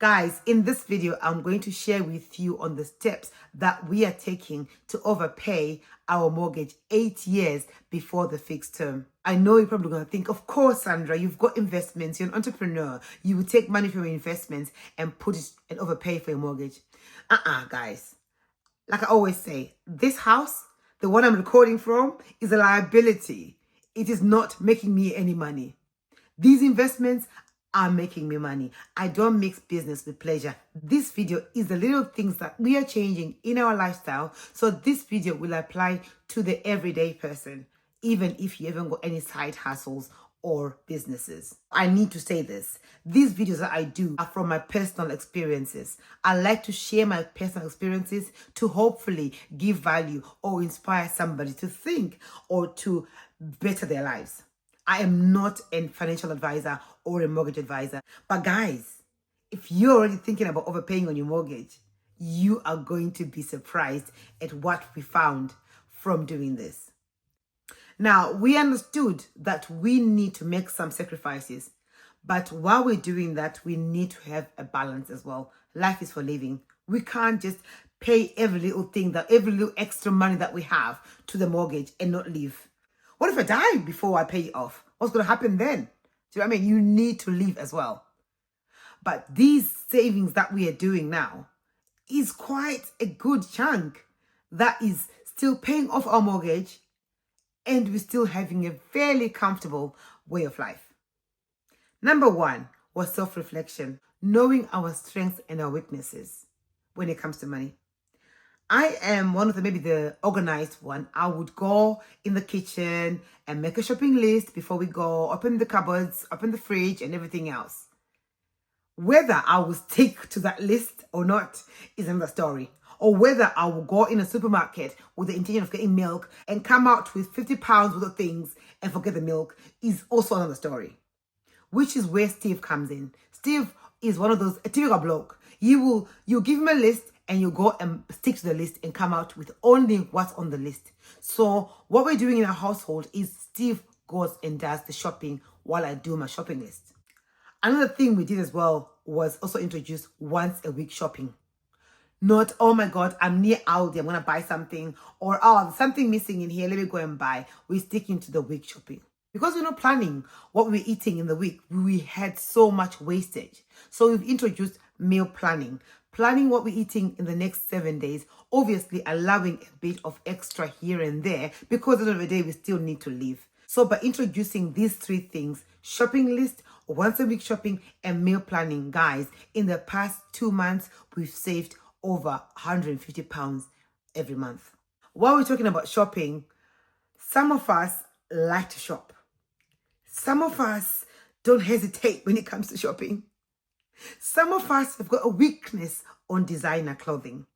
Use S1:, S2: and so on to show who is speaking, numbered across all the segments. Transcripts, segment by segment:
S1: Guys, in this video, I'm going to share with you on the steps that we are taking to overpay our mortgage 8 years before the fixed term. I know you're probably going to think, of course, Sandra, you've got investments, you're an entrepreneur. You will take money from your investments and put it and overpay for your mortgage. Guys. Like I always say, this house, the one I'm recording from, is a liability. It is not making me any money. These investments are making me money. I don't mix business with pleasure. This video is the little things that we are changing in our lifestyle. So this video will apply to the everyday person, even if you haven't got any side hustles or businesses. I need to say this. These videos that I do are from my personal experiences. I like to share my personal experiences to hopefully give value or inspire somebody to think or to better their lives. I am not a financial advisor or a mortgage advisor. But guys, if you're already thinking about overpaying on your mortgage, you are going to be surprised at what we found from doing this. Now, we understood that we need to make some sacrifices. But while we're doing that, we need to have a balance as well. Life is for living. We can't just pay every little thing, every little extra money that we have to the mortgage and not live. What if I die before I pay it off? What's going to happen then? Do you know what I mean? You need to live as well. But these savings that we are doing now is quite a good chunk that is still paying off our mortgage and we're still having a fairly comfortable way of life. Number one was self-reflection, knowing our strengths and our weaknesses when it comes to money. I am one of maybe the organized one. I would go in the kitchen and make a shopping list before we go, open the cupboards, open the fridge and everything else. Whether I will stick to that list or not is another story. Or whether I will go in a supermarket with the intention of getting milk and come out with 50 pounds worth of things and forget the milk is also another story. Which is where Steve comes in. Steve is one of those, a typical bloke. You give him a list and you go and stick to the list and come out with only what's on the list. So what we're doing in our household is Steve goes and does the shopping while I do my shopping list. Another thing we did as well was also introduce once a week shopping. Not, oh my God, I'm near Aldi, I'm going to buy something. Or, oh, there's something missing in here, let me go and buy. We're sticking to the week shopping. Because we're not planning what we're eating in the week, we had so much wastage. So we've introduced meal planning. Planning what we're eating in the next 7 days, obviously allowing a bit of extra here and there because at the end of the day, we still need to live. So by introducing these three things, shopping list, once a week shopping, and meal planning, guys, in the past 2 months, we've saved over 150 pounds every month. While we're talking about shopping, some of us like to shop. Some of us don't hesitate when it comes to shopping. Some of us have got a weakness on designer clothing.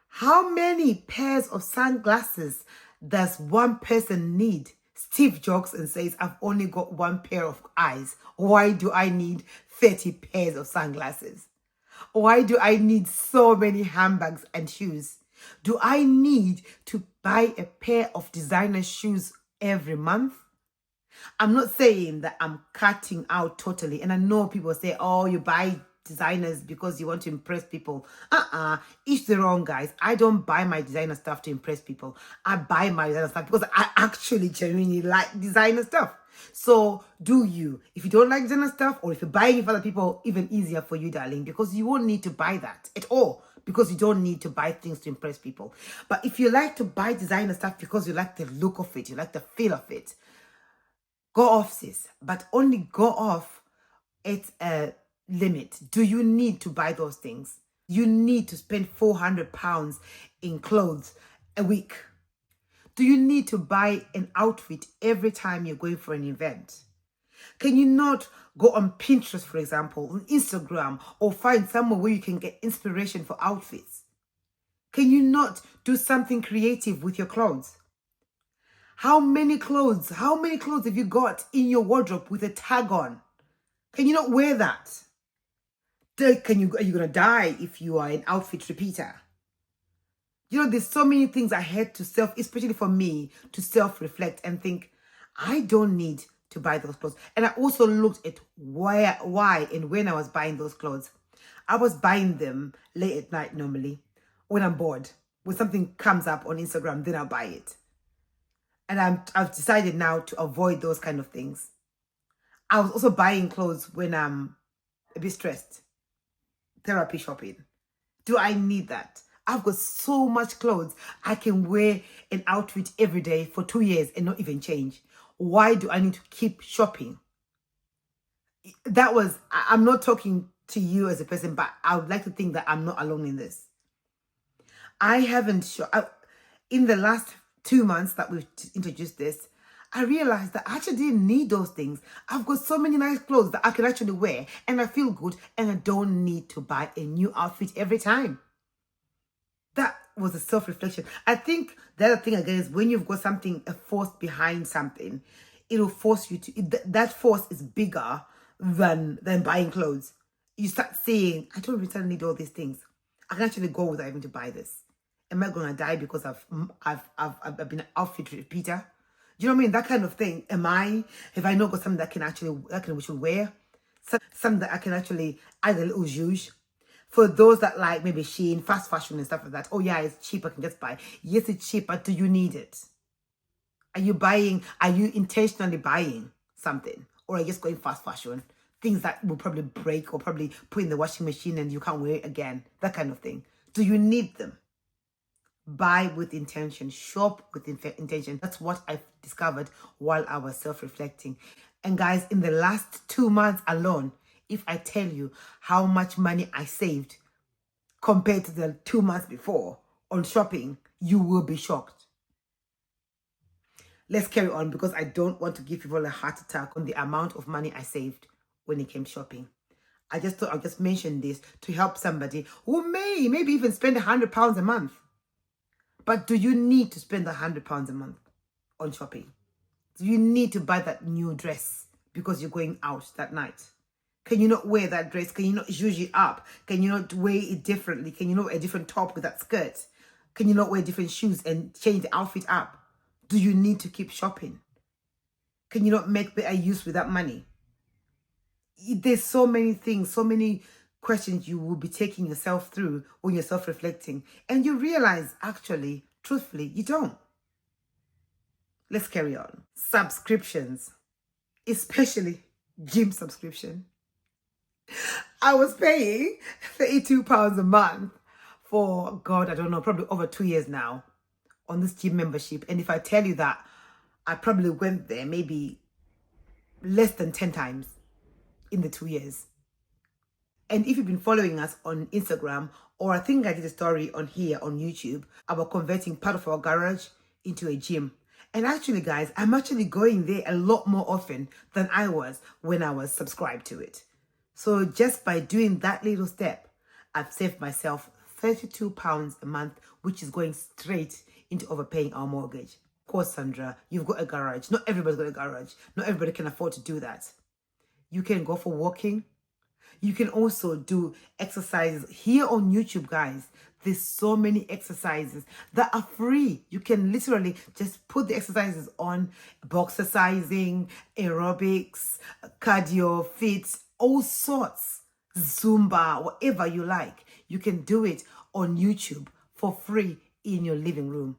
S1: How many pairs of sunglasses does one person need? Steve jokes and says, I've only got one pair of eyes. Why do I need 30 pairs of sunglasses? Why do I need so many handbags and shoes? Do I need to buy a pair of designer shoes every month? I'm not saying that I'm cutting out totally. And I know people say, oh, you buy designers because you want to impress people. Each their own, guys. I don't buy my designer stuff to impress people. I buy my designer stuff because I actually genuinely like designer stuff. So do you. If you don't like designer stuff or if you're buying it for other people, even easier for you, darling, because you won't need to buy that at all. Because you don't need to buy things to impress people. But if you like to buy designer stuff because you like the look of it, you like the feel of it, go off, sis, but only go off at a limit. Do you need to buy those things? You need to spend 400 pounds in clothes a week. Do you need to buy an outfit every time you're going for an event? Can you not go on Pinterest, for example, on Instagram, or find somewhere where you can get inspiration for outfits? Can you not do something creative with your clothes? How many clothes have you got in your wardrobe with a tag on? Can you not wear that? Are you going to die if you are an outfit repeater? You know, there's so many things I had to especially for me, to self-reflect and think, I don't need to buy those clothes. And I also looked at why and when I was buying those clothes. I was buying them late at night normally when I'm bored. When something comes up on Instagram, then I'll buy it. And I've decided now to avoid those kind of things. I was also buying clothes when I'm a bit stressed. Therapy shopping. Do I need that? I've got so much clothes. I can wear an outfit every day for 2 years and not even change. Why do I need to keep shopping? I'm not talking to you as a person, but I would like to think that I'm not alone in this. I haven't in the last 2 months that we've introduced this, I realized that I actually didn't need those things. I've got so many nice clothes that I can actually wear and I feel good and I don't need to buy a new outfit every time. That was a self-reflection. I think the other thing again is when you've got something, a force behind something, it'll force you to, that force is bigger than buying clothes. You start saying, I don't really need all these things. I can actually go without having to buy this. Am I going to die because I've been an outfit repeater? Do you know what I mean? That kind of thing. Have I not got something that we should wear? Something that I can actually add a little zhuzh. For those that like maybe Shein, fast fashion and stuff like that. Oh yeah, it's cheap, I can just buy. Yes, it's cheap, but do you need it? Are you intentionally buying something? Or are you just going fast fashion? Things that will probably break or probably put in the washing machine and you can't wear it again. That kind of thing. Do you need them? Buy with intention. Shop with intention. That's what I've discovered while I was self-reflecting. And guys, in the last 2 months alone, if I tell you how much money I saved compared to the 2 months before on shopping, you will be shocked. Let's carry on because I don't want to give people a heart attack on the amount of money I saved when it came shopping. I just thought I'll just mention this to help somebody who maybe even spend £100 a month. But do you need to spend £100 a month on shopping? Do you need to buy that new dress because you're going out that night? Can you not wear that dress? Can you not zhuzh it up? Can you not wear it differently? Can you not wear a different top with that skirt? Can you not wear different shoes and change the outfit up? Do you need to keep shopping? Can you not make better use with that money? There's so many things, so many questions you will be taking yourself through when you're self-reflecting. And you realize, actually, truthfully, you don't. Let's carry on. Subscriptions, especially gym subscription. I was paying £32 a month for, God, I don't know, probably over 2 years now on this gym membership. And if I tell you that I probably went there maybe less than 10 times in the 2 years. And if you've been following us on Instagram, or I think I did a story on here on YouTube about converting part of our garage into a gym. And actually, guys, I'm actually going there a lot more often than I was when I was subscribed to it. So just by doing that little step, I've saved myself £32 a month, which is going straight into overpaying our mortgage. Of course, Sandra, you've got a garage. Not everybody's got a garage. Not everybody can afford to do that. You can go for walking. You can also do exercises here on YouTube, guys. There's so many exercises that are free. You can literally just put the exercises on, boxercising, aerobics, cardio, fit, all sorts, Zumba, whatever you like. You can do it on YouTube for free in your living room.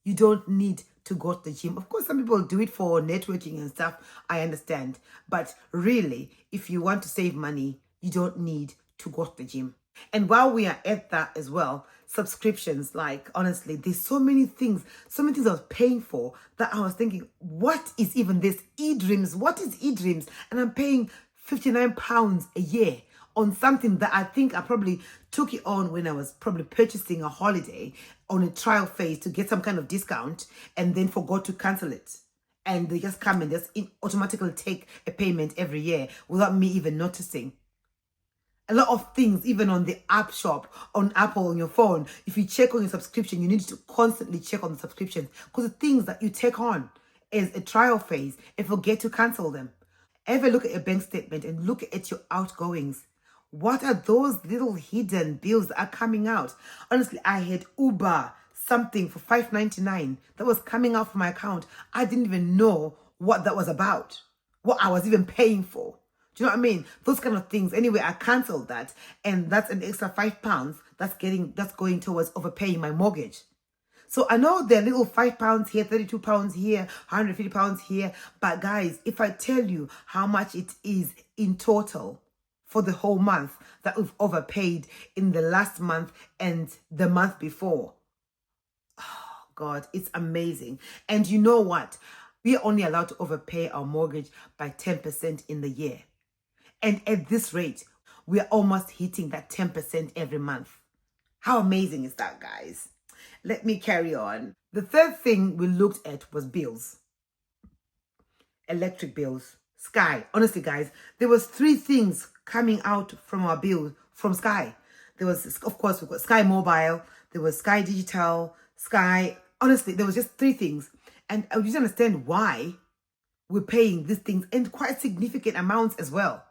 S1: You don't need to go to the gym. Of course, some people do it for networking and stuff. I understand. But really, if you want to save money, you don't need to go to the gym. And while we are at that as well, subscriptions, like, honestly, there's so many things I was paying for that I was thinking, what is even this? eDreams, what is eDreams? And I'm paying £59 a year on something that I think I probably took it on when I was probably purchasing a holiday on a trial phase to get some kind of discount and then forgot to cancel it. And they just come and just automatically take a payment every year without me even noticing. A lot of things, even on the app shop, on Apple, on your phone, if you check on your subscription, you need to constantly check on the subscriptions because the things that you take on is a trial phase and forget to cancel them. Ever look at your bank statement and look at your outgoings? What are those little hidden bills that are coming out? Honestly, I had Uber something for $5.99 that was coming out from my account. I didn't even know what that was about. what I was even paying for. Do you know what I mean? Those kind of things. Anyway, I cancelled that, and that's an extra £5 that's going towards overpaying my mortgage. So I know they're little £5 here, £32 here, £150 here. But guys, if I tell you how much it is in total for the whole month that we've overpaid in the last month and the month before, oh God, it's amazing. And you know what? We are only allowed to overpay our mortgage by 10% in the year. And at this rate, we are almost hitting that 10% every month. How amazing is that, guys? Let me carry on. The third thing we looked at was bills. Electric bills. Sky. Honestly, guys, there was 3 things coming out from our bill from Sky. There was, of course, we've got Sky Mobile. There was Sky Digital. Sky. Honestly, there was just 3 things. And I just understand why we're paying these things in quite significant amounts as well.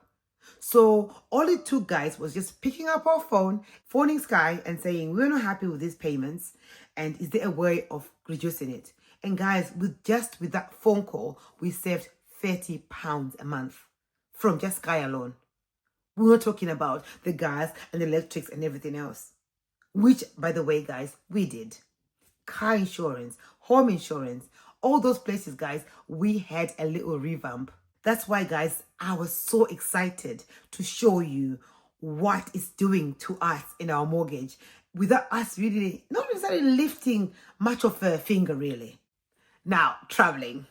S1: So all it took, guys, was just picking up our phone, phoning Sky and saying, we're not happy with these payments. And is there a way of reducing it? And guys, with that phone call, we saved £30 a month from just Sky alone. We're not talking about the gas and the electrics and everything else, which, by the way, guys, we did. Car insurance, home insurance, all those places, guys, we had a little revamp. That's why, guys, I was so excited to show you what it's doing to us in our mortgage without us really, not necessarily lifting much of a finger, really. Now, traveling.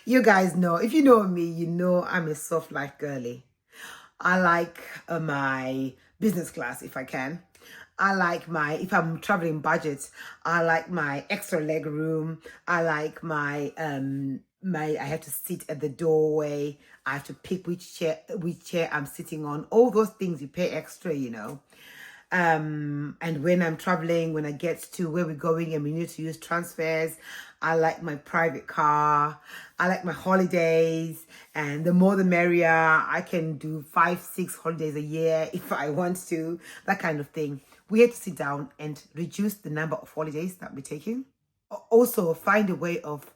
S1: You guys know, if you know me, you know I'm a soft life girly. I like my business class if I can. I like if I'm traveling budget, I like my extra leg room. I like I have to sit at the doorway. I have to pick which chair I'm sitting on. All those things you pay extra, you know. And when I'm traveling, when I get to where we're going and we need to use transfers, I like my private car. I like my holidays, and the more the merrier. I can do 5-6 holidays a year if I want to, that kind of thing. We had to sit down and reduce the number of holidays that we're taking. Also, find a way of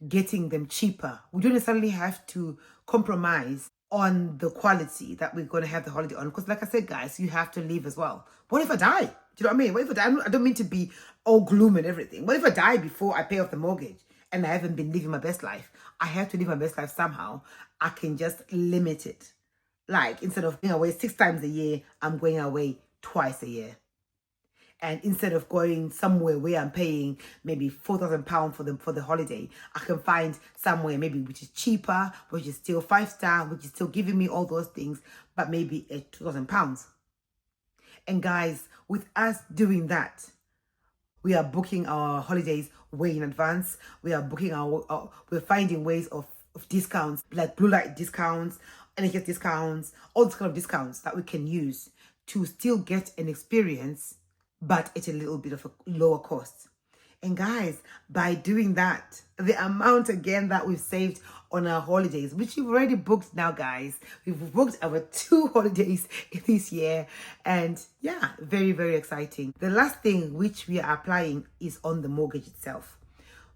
S1: getting them cheaper. We don't necessarily have to compromise on the quality that we're going to have the holiday on, because like I said, guys, you have to leave as well. What if I die? Do you know what I mean? What if I die? I don't mean to be all gloom and everything. What if I die before I pay off the mortgage and I haven't been living my best life? I have to live my best life somehow. I can just limit it. Like, instead of going away 6 times a year, I'm going away twice a year. And instead of going somewhere where I'm paying maybe £4,000 for the holiday, I can find somewhere maybe which is cheaper, which is still 5-star, which is still giving me all those things, but maybe at £2,000. And guys, with us doing that, we are booking our holidays way in advance. We are booking we're finding ways of discounts, like blue light discounts, NHS discounts, all those kind of discounts that we can use to still get an experience, but at a little bit of a lower cost. And guys, by doing that, the amount again that we've saved on our holidays, which we've already booked now, guys. We've booked our 2 holidays this year. And yeah, very, very exciting. The last thing which we are applying is on the mortgage itself.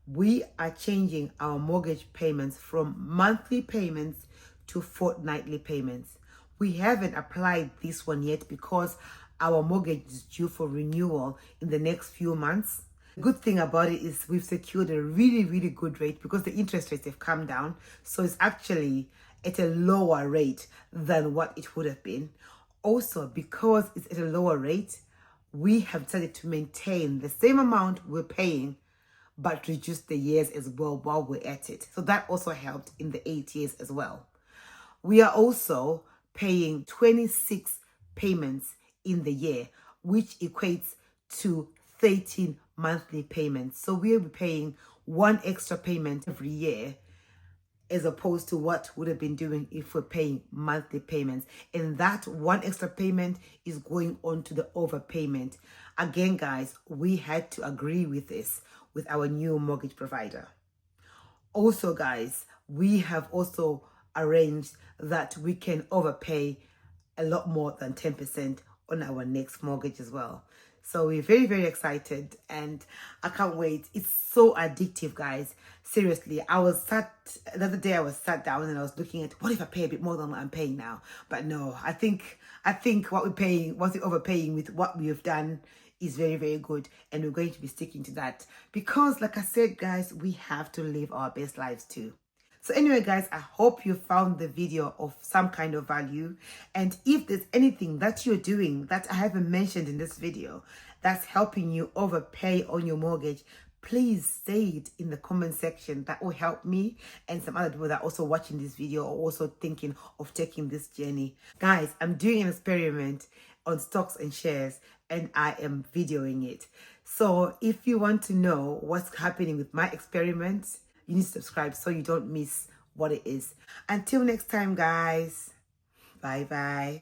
S1: We are changing our mortgage payments from monthly payments to fortnightly payments. We haven't applied this one yet because our mortgage is due for renewal in the next few months. The good thing about it is we've secured a really, really good rate because the interest rates have come down. So it's actually at a lower rate than what it would have been. Also, because it's at a lower rate, we have decided to maintain the same amount we're paying, but reduce the years as well while we're at it. So that also helped in the 8 years as well. We are also paying 26 payments in the year, which equates to 13 monthly payments. So we'll be paying 1 extra payment every year, as opposed to what would have been doing if we're paying monthly payments. And that 1 extra payment is going on to the overpayment. Again, guys, we had to agree with this with our new mortgage provider. Also, guys, we have also arranged that we can overpay a lot more than 10% on our next mortgage as well. So we're very, very excited and I can't wait. It's so addictive, guys. Seriously, the other day I was sat down and I was looking at what if I pay a bit more than what I'm paying now? But no, I think what we're overpaying with what we have done is very, very good. And we're going to be sticking to that because like I said, guys, we have to live our best lives too. So anyway, guys, I hope you found the video of some kind of value. And if there's anything that you're doing that I haven't mentioned in this video that's helping you overpay on your mortgage, please say it in the comment section. That will help me and some other people that are also watching this video or also thinking of taking this journey. Guys, I'm doing an experiment on stocks and shares and I am videoing it. So if you want to know what's happening with my experiments, you need to subscribe so you don't miss what it is. Until next time, guys. Bye bye.